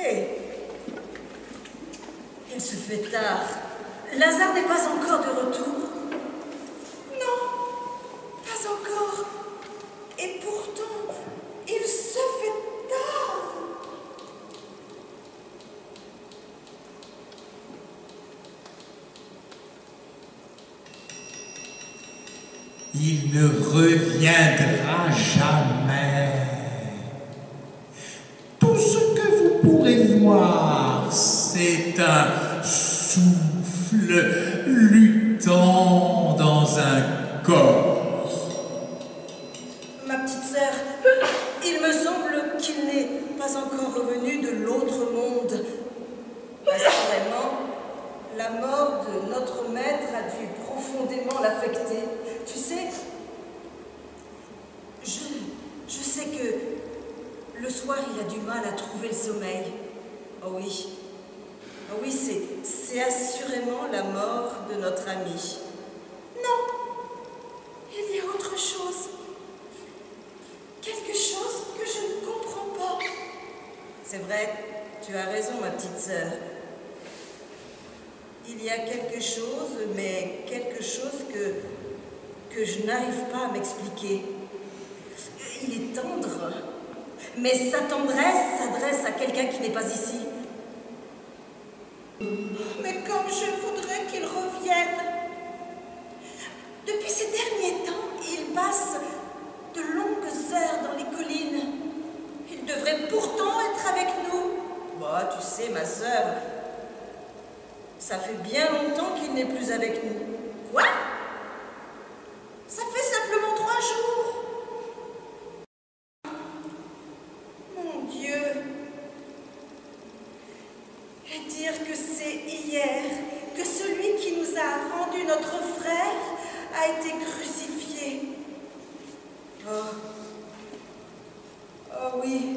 Hé, il se fait tard. Lazare n'est pas encore de retour. Non, pas encore. Et pourtant, il se fait tard. Il ne reviendra jamais. Tout ce que vous pourrez voir, c'est un souffle luttant dans un corps. Ma petite sœur, il me semble qu'il n'est pas encore revenu de l'autre monde. Assurément, la mort de notre maître a dû profondément l'affecter. Tu sais, je sais que le soir, il a du mal à trouver le sommeil. Oh oui. Oh oui, c'est assurément la mort de notre ami. Non, il y a autre chose. Quelque chose que je ne comprends pas. C'est vrai, tu as raison, ma petite sœur. Il y a quelque chose, mais quelque chose que je n'arrive pas à m'expliquer. Il est tendre, mais sa tendresse s'adresse à quelqu'un qui n'est pas ici. Mais comme je voudrais qu'il revienne. Depuis ces derniers temps, il passe de longues heures dans les collines. Il devrait pourtant être avec nous. Bah, tu sais, ma sœur, ça fait bien longtemps qu'il n'est plus avec nous. Quoi? Ça fait simplement 3 jours. Mon Dieu. Et dire que c'est hier que celui qui nous a rendu notre frère a été crucifié. Oh. Oh oui.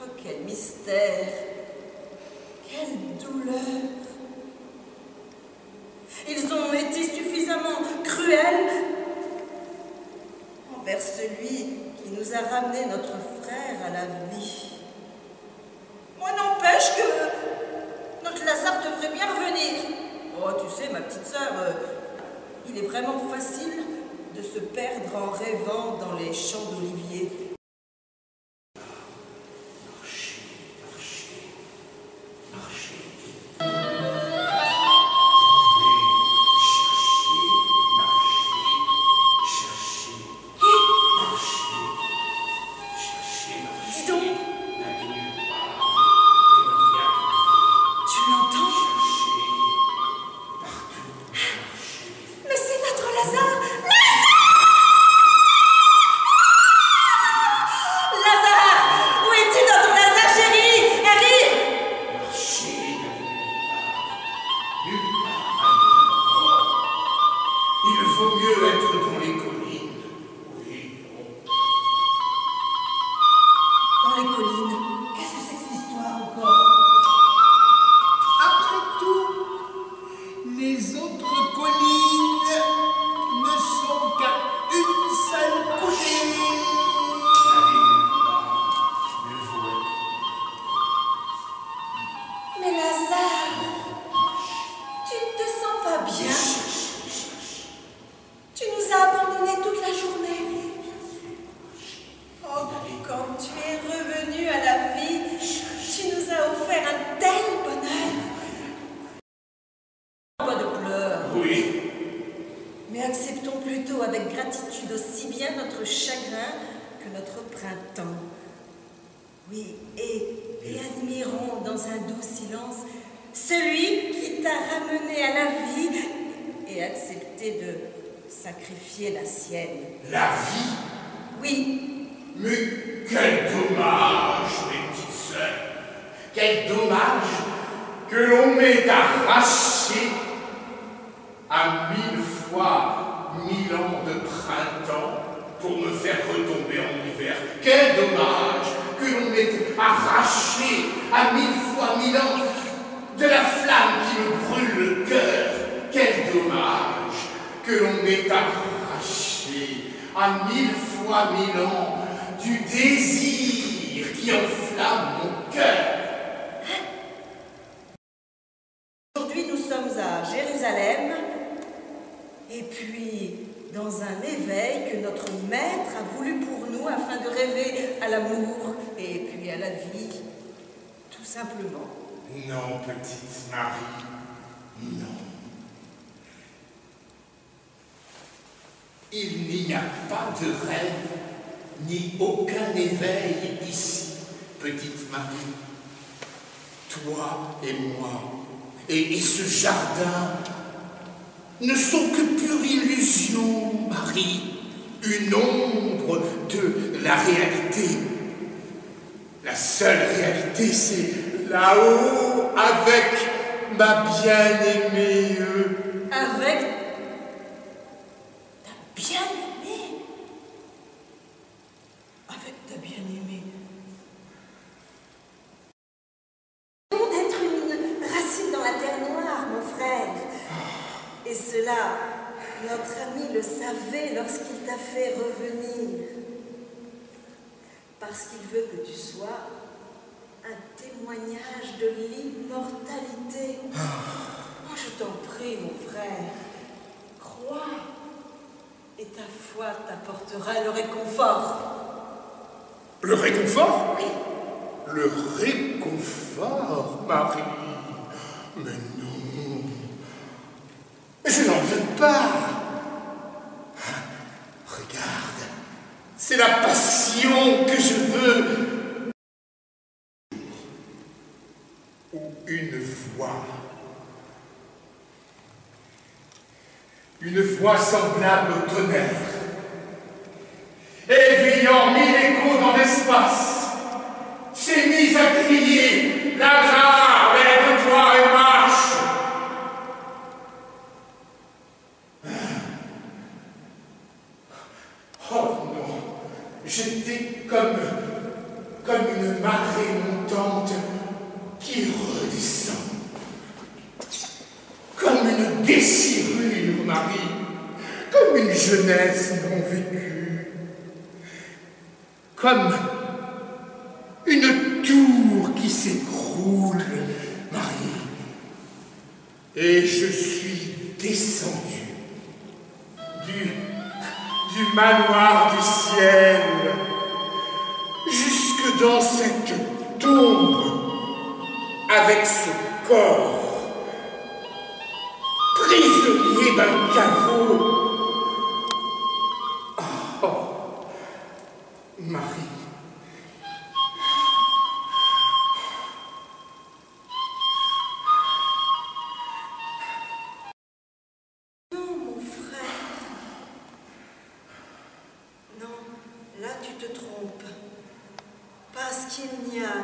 Oh, quel mystère. Quelle douleur. Ils ont été suffisamment cruels envers celui qui nous a ramené notre frère à la vie. Moi n'empêche que notre Lazare devrait bien revenir. Oh, tu sais, ma petite sœur, il est vraiment facile de se perdre en rêvant dans les champs d'oliviers. Oui, et admirons dans un doux silence celui qui t'a ramené à la vie et accepté de sacrifier la sienne. La vie? Oui. Mais quel dommage, mes petites sœurs! Quel dommage que l'on m'ait arraché à 1000 fois 1000 ans de printemps pour me faire retomber en hiver. Quel dommage que l'on m'ait arraché à 1000 fois 1000 ans de la flamme qui me brûle le cœur. Quel dommage que l'on m'ait arraché à 1000 fois 1000 ans du désir qui enflamme rêver à l'amour et puis à la vie, tout simplement. Non, petite Marie, non. Il n'y a pas de rêve, ni aucun éveil ici, petite Marie. Toi et moi, et ce jardin, ne sont que pure illusion, Marie, une ombre de la réalité. La seule réalité, c'est là-haut, avec ma bien-aimée. Avec ta bien-aimée? Avec ta bien-aimée? D'être une racine dans la terre noire, mon frère. Et cela, notre ami le savait lorsqu'il t'a fait revenir. Parce qu'il veut que tu sois un témoignage de l'immortalité. Oh, je t'en prie, mon frère, crois, et ta foi t'apportera le réconfort. Le réconfort? Oui. Le réconfort, Marie? Mais non, je n'en veux pas. Regarde, c'est la passion que je veux. Une voix semblable au tonnerre, éveillant mille échos dans l'espace, s'est mise à crier: Lazare, lève-toi et marche! Oh non, j'étais comme une marée montante qui redescend. Comme une déchirure, Marie, comme une jeunesse non vécue, comme une tour qui s'écroule, Marie. Et je suis descendu du manoir du ciel jusque dans cette tombe avec ce corps prisonnier d'un caveau. Oh, Marie. Non, mon frère. Non, là tu te trompes. Parce qu'il n'y a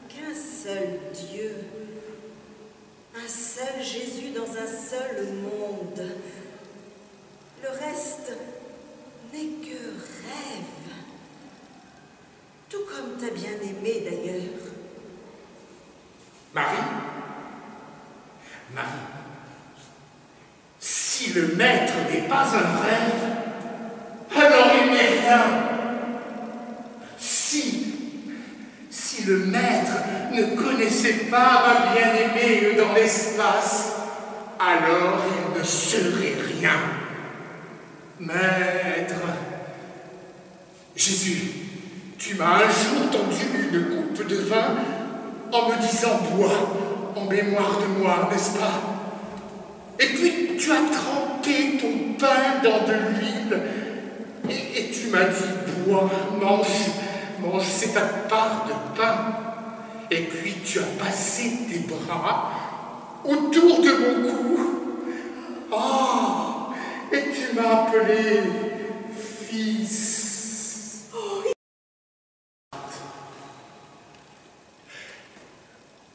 qu'un seul Dieu. Un seul Jésus dans un seul monde. Le reste n'est que rêve. Tout comme ta bien-aimée d'ailleurs. Marie, si le maître n'est pas un rêve, alors il n'est rien. Si le maître ne connaissait pas ma bien-aimée dans l'espace, alors il ne serait rien. Maître, Jésus, tu m'as un jour tendu une coupe de vin en me disant « bois en mémoire de moi », n'est-ce pas? Et puis tu as trempé ton pain dans de l'huile et tu m'as dit « bois, mange, c'est ta part de pain ». Et puis tu as passé tes bras autour de mon cou. Oh, et tu m'as appelé fils.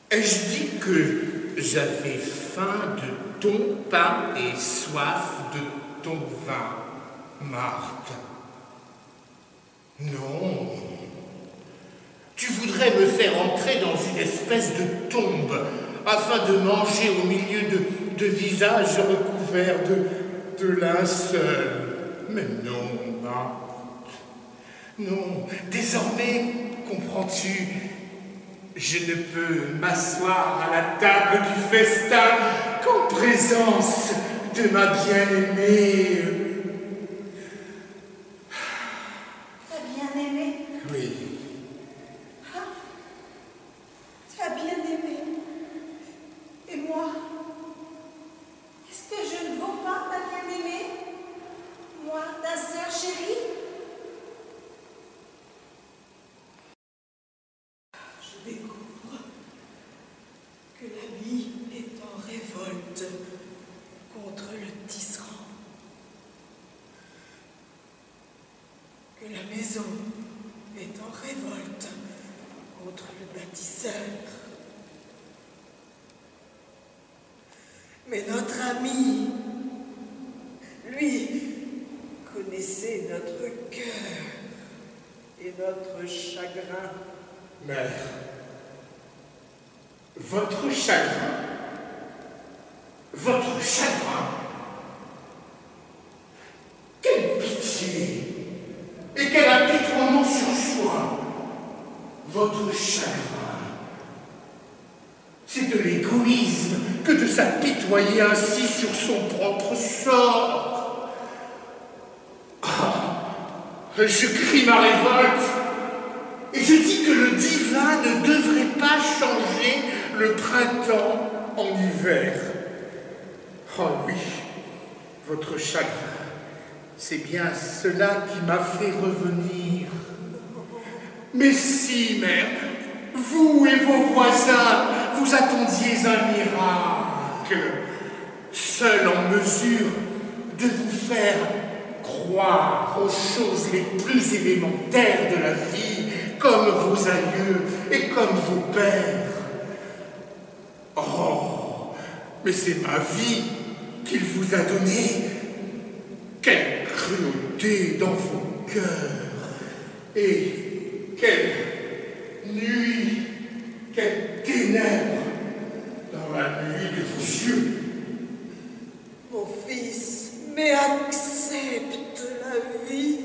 Ai-je dit que j'avais faim de ton pain et soif de ton vin, Marthe? Non. Tu voudrais me faire entrer dans une espèce de tombe afin de manger au milieu de visages recouverts de linceul. Mais non, Marthe. Non, désormais, comprends-tu, je ne peux m'asseoir à la table du festin qu'en présence de ma bien-aimée. Ta bien-aimée? Oui. Ah, tu as bien aimé. Et moi, est-ce que je ne vaux pas ta bien-aimée? Moi, ta sœur chérie? Je découvre que la vie est en révolte contre le tisserand. Que la maison est en révolte contre le bâtisseur. Mais notre ami, lui, connaissait notre cœur et notre chagrin. Mère, votre chagrin? Votre chagrin? Quelle pitié! Et quel apitoiement sur soi! Votre chagrin, c'est de l'égoïsme que de s'apitoyer ainsi sur son propre sort. Ah, je crie ma révolte et je dis que le divin ne devrait pas changer le printemps en hiver. Oh oui, votre chagrin, c'est bien cela qui m'a fait revenir. Mais si, mère, vous et vos voisins, vous attendiez un miracle, seul en mesure de vous faire croire aux choses les plus élémentaires de la vie, comme vos aïeux et comme vos pères. Oh, mais c'est ma vie qu'il vous a donnée. Quelle cruauté dans vos cœurs et quelle nuit, quelles ténèbres dans la nuit de vos yeux. Mon fils, mais accepte la vie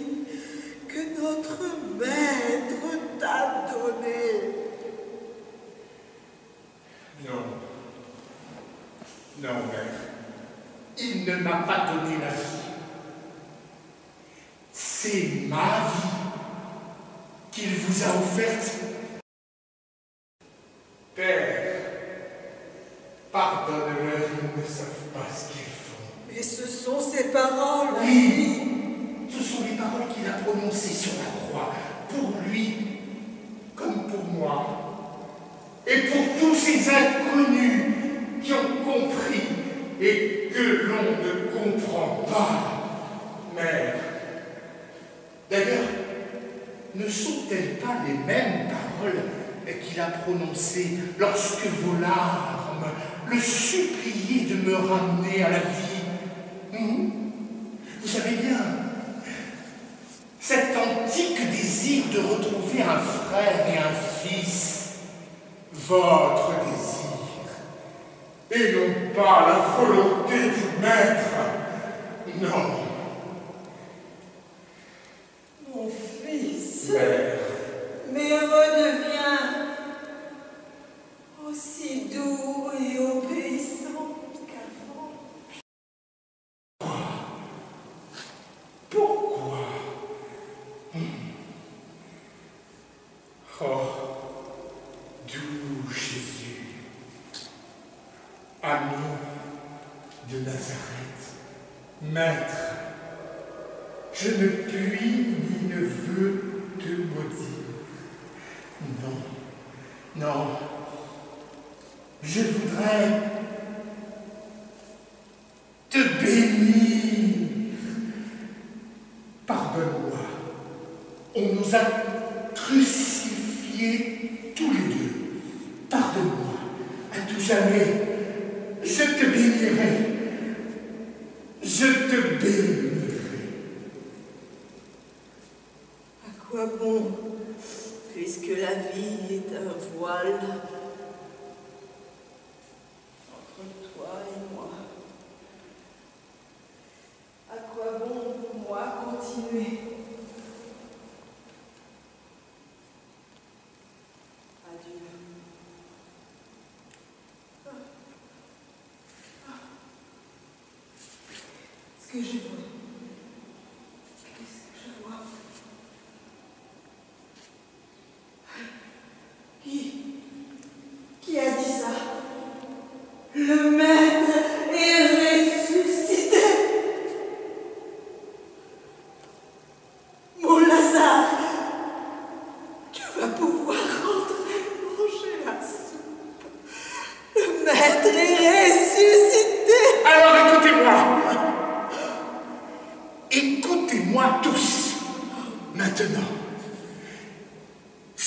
que notre maître t'a donnée. Non, non, mère, il ne m'a pas donné la vie. C'est ma vie qu'il vous a offerte. Père, pardonne-leur, ils ne savent pas ce qu'ils font. Mais ce sont ces paroles. Oui, ce sont les paroles qu'il a prononcées sur la croix, pour lui comme pour moi, et pour tous ces inconnus qui ont compris et que l'on ne comprend pas. Mère, d'ailleurs, ne sont-elles pas les mêmes paroles qu'il a prononcées lorsque vos larmes le suppliaient de me ramener à la vie? Vous savez bien, cet antique désir de retrouver un frère et un fils, votre désir, et non pas la volonté du maître. Non. Mon fils, Mère, mais redeviens aussi doux et obéissant qu'avant. pourquoi? Oh, doux Jésus, ami de Nazareth, maître, je ne puis ni ne veux te maudire. Non, non, je voudrais te bénir. Pardonne-moi, on nous a crucifiés tous les deux. Pardonne-moi, à tout jamais, je te bénirai. Je te bénirai. À quoi bon, puisque la vie est un voile entre toi et moi? À quoi bon pour moi continuer? Adieu. Ce que je vois. Qu'est-ce que je vois?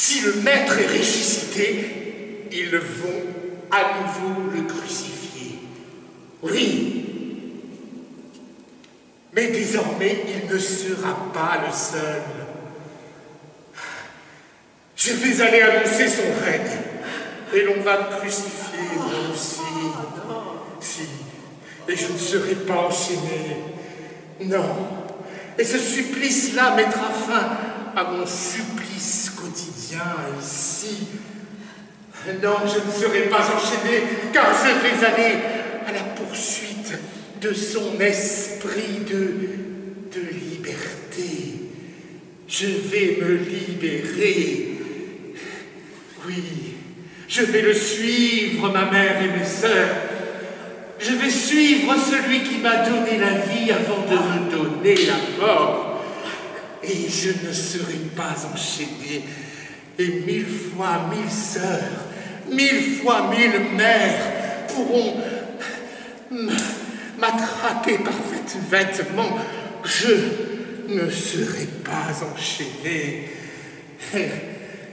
Si le maître est ressuscité, ils vont à nouveau le crucifier. Oui. Mais désormais, il ne sera pas le seul. Je vais aller annoncer son règne. Et l'on va me crucifier, moi aussi. Si. Et je ne serai pas enchaîné. Non. Et ce supplice-là mettra fin à mon supplice quotidien ici. Non, je ne serai pas enchaîné, car je vais aller à la poursuite de son esprit de liberté. Je vais me libérer. Oui, je vais le suivre, ma mère et mes sœurs. Je vais suivre celui qui m'a donné la vie avant de me donner la mort. Et je ne serai pas enchaîné. Et 1000 fois 1000 sœurs, 1000 fois 1000 mères pourront m'attraper par vêtements. Je ne serai pas enchaîné.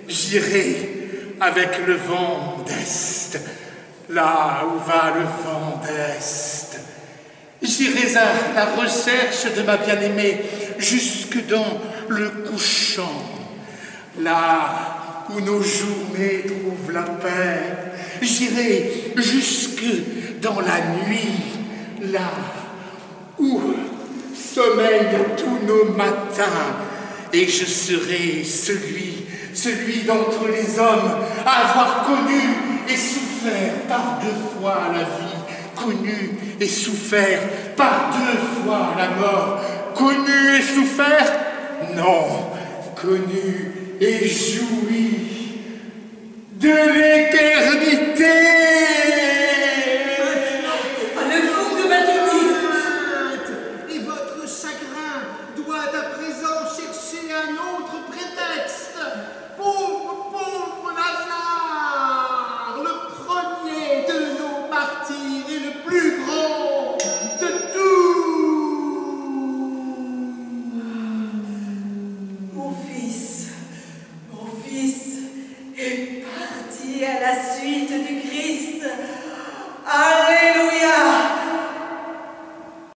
J'irai avec le vent d'Est, là où va le vent d'Est. J'irai à la recherche de ma bien-aimée jusque dans le couchant, là où nos journées trouvent la paix. J'irai jusque dans la nuit, là où sommeillent tous nos matins, et je serai celui d'entre les hommes à avoir connu et souffert par 2 fois la vie, connu et souffert par 2 fois la mort, connu et souffert, non, connu et joui de l'éternité. Le fond de Bathilde. Et votre chagrin doit à présent chercher un autre prétexte. Pauvre Lazare, le premier de nos martyrs et le plus grand de tous. Mon fils est parti à la suite du Christ. À